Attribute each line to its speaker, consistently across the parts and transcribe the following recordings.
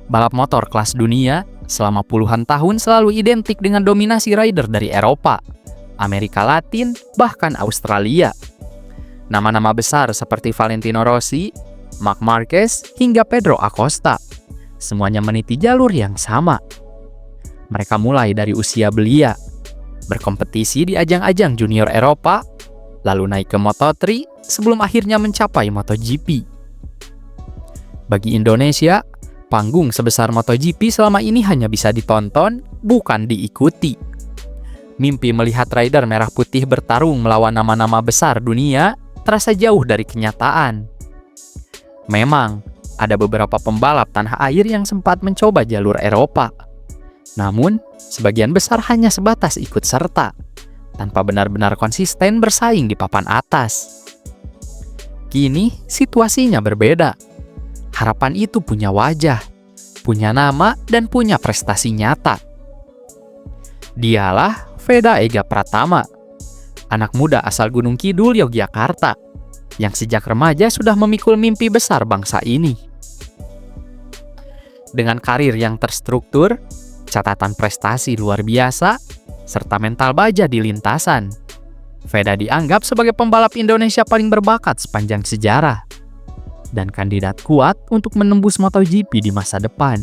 Speaker 1: Balap motor kelas dunia selama puluhan tahun selalu identik dengan dominasi rider dari Eropa, Amerika Latin, bahkan Australia. Nama-nama besar seperti Valentino Rossi, Marc Marquez, hingga Pedro Acosta, semuanya meniti jalur yang sama. Mereka mulai dari usia belia, berkompetisi di ajang-ajang junior Eropa, lalu naik ke Moto3 sebelum akhirnya mencapai MotoGP. Bagi Indonesia, panggung sebesar MotoGP selama ini hanya bisa ditonton, bukan diikuti. Mimpi melihat rider merah putih bertarung melawan nama-nama besar dunia terasa jauh dari kenyataan. Memang, ada beberapa pembalap tanah air yang sempat mencoba jalur Eropa. Namun, sebagian besar hanya sebatas ikut serta, tanpa benar-benar konsisten bersaing di papan atas. Kini, situasinya berbeda. Harapan itu punya wajah, punya nama, dan punya prestasi nyata. Dialah Veda Ega Pratama, anak muda asal Gunung Kidul, Yogyakarta, yang sejak remaja sudah memikul mimpi besar bangsa ini. Dengan karir yang terstruktur, catatan prestasi luar biasa, serta mental baja di lintasan, Veda dianggap sebagai pembalap Indonesia paling berbakat sepanjang sejarah, dan kandidat kuat untuk menembus MotoGP di masa depan.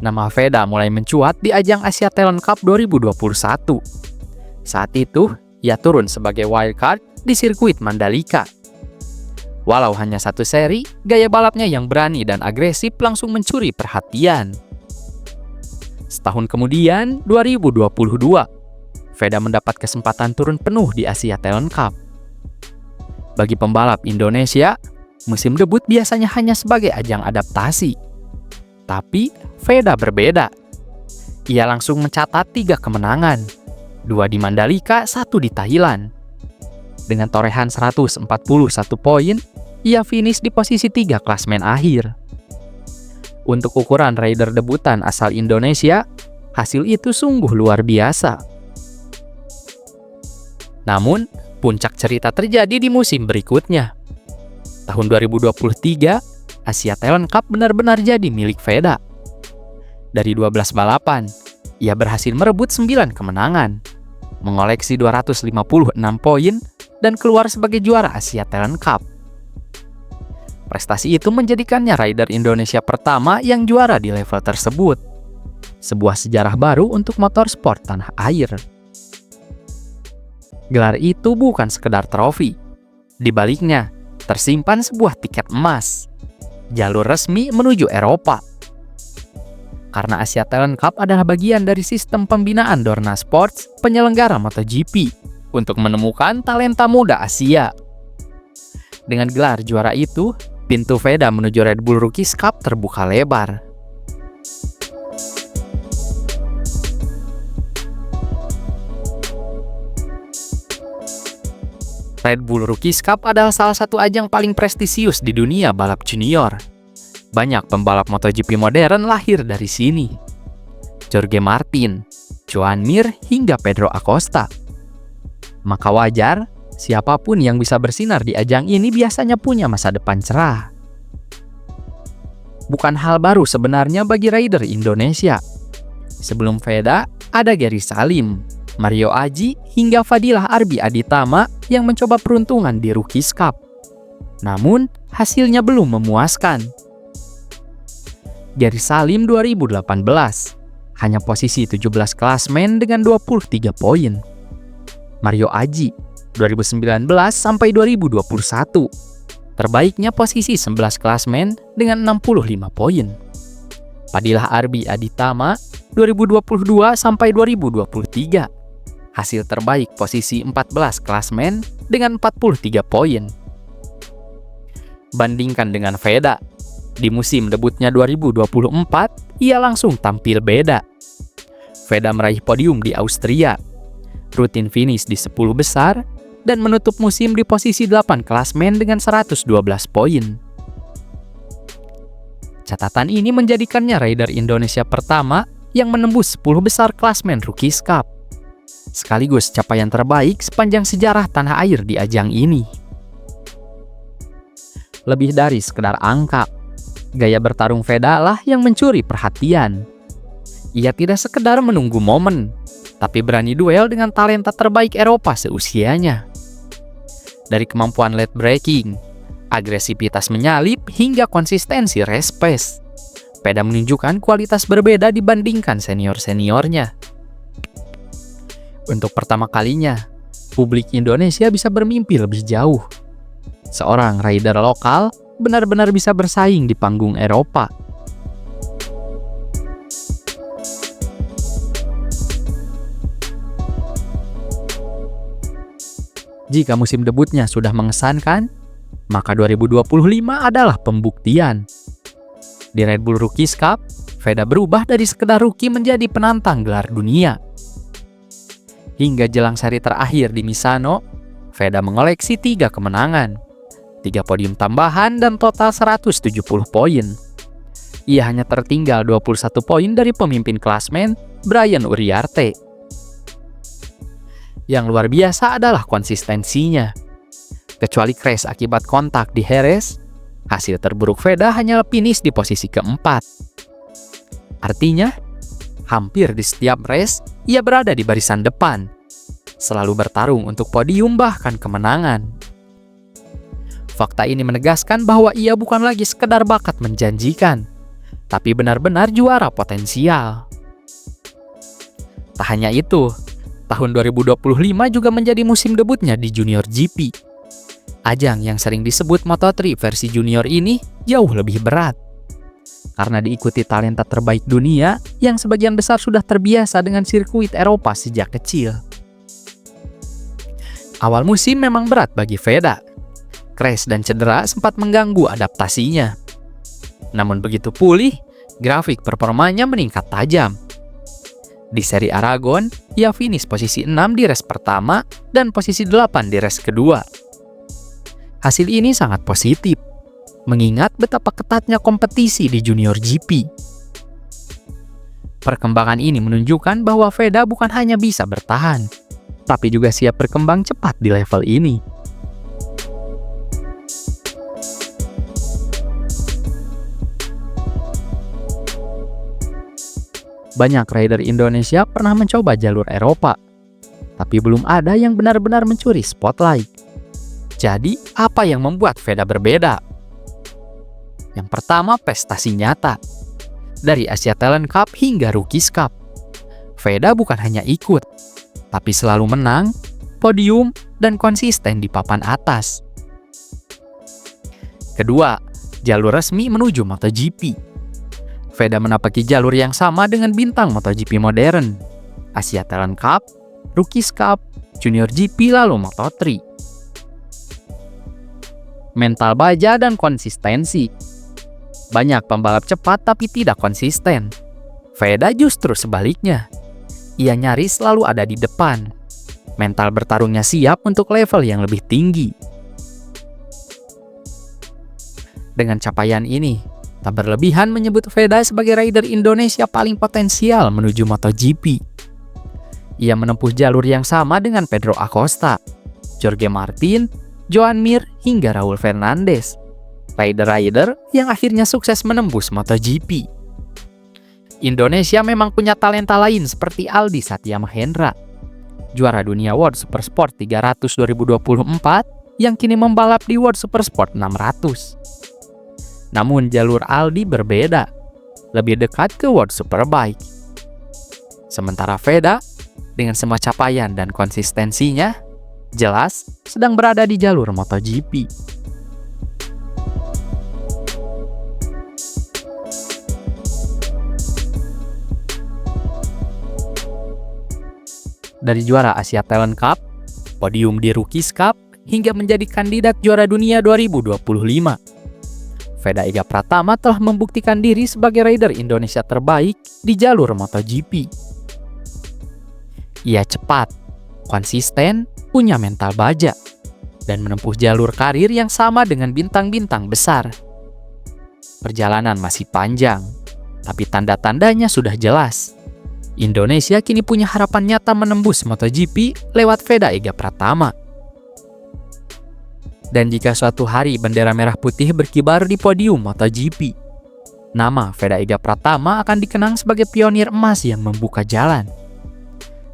Speaker 1: Nama Veda mulai mencuat di ajang Asia Talent Cup 2021. Saat itu, ia turun sebagai wildcard di sirkuit Mandalika. Walau hanya satu seri, gaya balapnya yang berani dan agresif langsung mencuri perhatian. Setahun kemudian, 2022, Veda mendapat kesempatan turun penuh di Asia Talent Cup. Bagi pembalap Indonesia, musim debut biasanya hanya sebagai ajang adaptasi. Tapi, Veda berbeda. Ia langsung mencatat 3 kemenangan, 2 di Mandalika, 1 di Thailand. Dengan torehan 141 poin, ia finish di posisi 3 klasmen akhir. Untuk ukuran rider debutan asal Indonesia, hasil itu sungguh luar biasa. Namun, puncak cerita terjadi di musim berikutnya. Tahun 2023, Asia Talent Cup benar-benar jadi milik Veda. Dari 12 balapan, ia berhasil merebut 9 kemenangan, mengoleksi 256 poin, dan keluar sebagai juara Asia Talent Cup. Prestasi itu menjadikannya rider Indonesia pertama yang juara di level tersebut. Sebuah sejarah baru untuk motorsport tanah air. Gelar itu bukan sekedar trofi. Di baliknya, tersimpan sebuah tiket emas. Jalur resmi menuju Eropa. Karena Asia Talent Cup adalah bagian dari sistem pembinaan Dorna Sports, penyelenggara MotoGP, untuk menemukan talenta muda Asia. Dengan gelar juara itu, pintu Veda menuju Red Bull Rookies Cup terbuka lebar. Red Bull Rookies Cup adalah salah satu ajang paling prestisius di dunia balap junior. Banyak pembalap MotoGP modern lahir dari sini. Jorge Martin, Joan Mir, hingga Pedro Acosta. Maka wajar, siapapun yang bisa bersinar di ajang ini biasanya punya masa depan cerah. Bukan hal baru sebenarnya bagi rider Indonesia. Sebelum Veda, ada Gary Salim, Mario Aji, hingga Fadilah Arbi Aditama yang mencoba peruntungan di Rookies Cup. Namun, hasilnya belum memuaskan. Gary Salim 2018, hanya posisi 17 klasmen dengan 23 poin. Mario Aji 2019 sampai 2021, terbaiknya posisi 11 klasmen dengan 65 poin. Fadilah Arbi Aditama 2022 sampai 2023, hasil terbaik posisi 14 klasmen dengan 43 poin. Bandingkan dengan Veda, di musim debutnya 2024, ia langsung tampil beda. Veda meraih podium di Austria, rutin finish di 10 besar, dan menutup musim di posisi 8 klasmen dengan 112 poin. Catatan ini menjadikannya rider Indonesia pertama yang menembus 10 besar klasmen Rookies Cup. sekaligus capaian terbaik sepanjang sejarah tanah air di ajang ini. Lebih dari sekedar angka, gaya bertarung Veda lah yang mencuri perhatian. Ia tidak sekedar menunggu momen, tapi berani duel dengan talenta terbaik Eropa seusianya. Dari kemampuan late breaking, agresivitas menyalip, hingga konsistensi race pace, Veda menunjukkan kualitas berbeda dibandingkan senior-seniornya. Untuk pertama kalinya, publik Indonesia bisa bermimpi lebih jauh. Seorang rider lokal benar-benar bisa bersaing di panggung Eropa. Jika musim debutnya sudah mengesankan, maka 2025 adalah pembuktian. Di Red Bull Rookies Cup, Veda berubah dari sekedar rookie menjadi penantang gelar dunia. Hingga jelang seri terakhir di Misano, Veda mengoleksi 3 kemenangan, 3 podium tambahan, dan total 170 poin. Ia hanya tertinggal 21 poin dari pemimpin klasmen, Brian Uriarte. Yang luar biasa adalah konsistensinya. Kecuali crash akibat kontak di Jerez, hasil terburuk Veda hanya finish di posisi keempat. Artinya, hampir di setiap race, ia berada di barisan depan, selalu bertarung untuk podium bahkan kemenangan. Fakta ini menegaskan bahwa ia bukan lagi sekedar bakat menjanjikan, tapi benar-benar juara potensial. Tak hanya itu, tahun 2025 juga menjadi musim debutnya di Junior GP. Ajang yang sering disebut Moto3 versi junior ini jauh lebih berat, karena diikuti talenta terbaik dunia yang sebagian besar sudah terbiasa dengan sirkuit Eropa sejak kecil. Awal musim memang berat bagi Veda. Crash dan cedera sempat mengganggu adaptasinya. Namun begitu pulih, grafik performanya meningkat tajam. Di seri Aragon, ia finish posisi 6 di race pertama dan posisi 8 di race kedua. Hasil ini sangat positif, mengingat betapa ketatnya kompetisi di Junior GP. Perkembangan ini menunjukkan bahwa Veda bukan hanya bisa bertahan, tapi juga siap berkembang cepat di level ini. Banyak rider Indonesia pernah mencoba jalur Eropa, tapi belum ada yang benar-benar mencuri spotlight. Jadi, apa yang membuat Veda berbeda? Yang pertama, prestasi nyata. Dari Asia Talent Cup hingga Rookies Cup, Veda bukan hanya ikut, tapi selalu menang, podium, dan konsisten di papan atas. Kedua, jalur resmi menuju MotoGP. Veda menapaki jalur yang sama dengan bintang MotoGP modern, Asia Talent Cup, Rookies Cup, Junior GP, lalu Moto3. Mental baja dan konsistensi. Banyak pembalap cepat tapi tidak konsisten. Veda justru sebaliknya. Ia nyaris selalu ada di depan. Mental bertarungnya siap untuk level yang lebih tinggi. Dengan capaian ini, tak berlebihan menyebut Veda sebagai rider Indonesia paling potensial menuju MotoGP. Ia menempuh jalur yang sama dengan Pedro Acosta, Jorge Martin, Joan Mir, hingga Raul Fernandez, rider-rider yang akhirnya sukses menembus MotoGP. Indonesia memang punya talenta lain seperti Aldi Satya Mahendra, juara dunia World Supersport 300 2024 yang kini membalap di World Supersport 600. Namun jalur Aldi berbeda, lebih dekat ke World Superbike. Sementara Veda, dengan semua capaian dan konsistensinya, jelas sedang berada di jalur MotoGP. Dari juara Asia Talent Cup, podium di Rookies Cup, hingga menjadi kandidat juara dunia 2025. Veda Ega Pratama telah membuktikan diri sebagai rider Indonesia terbaik di jalur MotoGP. Ia cepat, konsisten, punya mental baja, dan menempuh jalur karir yang sama dengan bintang-bintang besar. Perjalanan masih panjang, tapi tanda-tandanya sudah jelas. Indonesia kini punya harapan nyata menembus MotoGP lewat Veda Ega Pratama. Dan jika suatu hari bendera merah putih berkibar di podium MotoGP, nama Veda Ega Pratama akan dikenang sebagai pionir emas yang membuka jalan.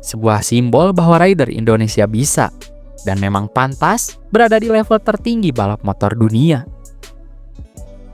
Speaker 1: Sebuah simbol bahwa rider Indonesia bisa dan memang pantas berada di level tertinggi balap motor dunia.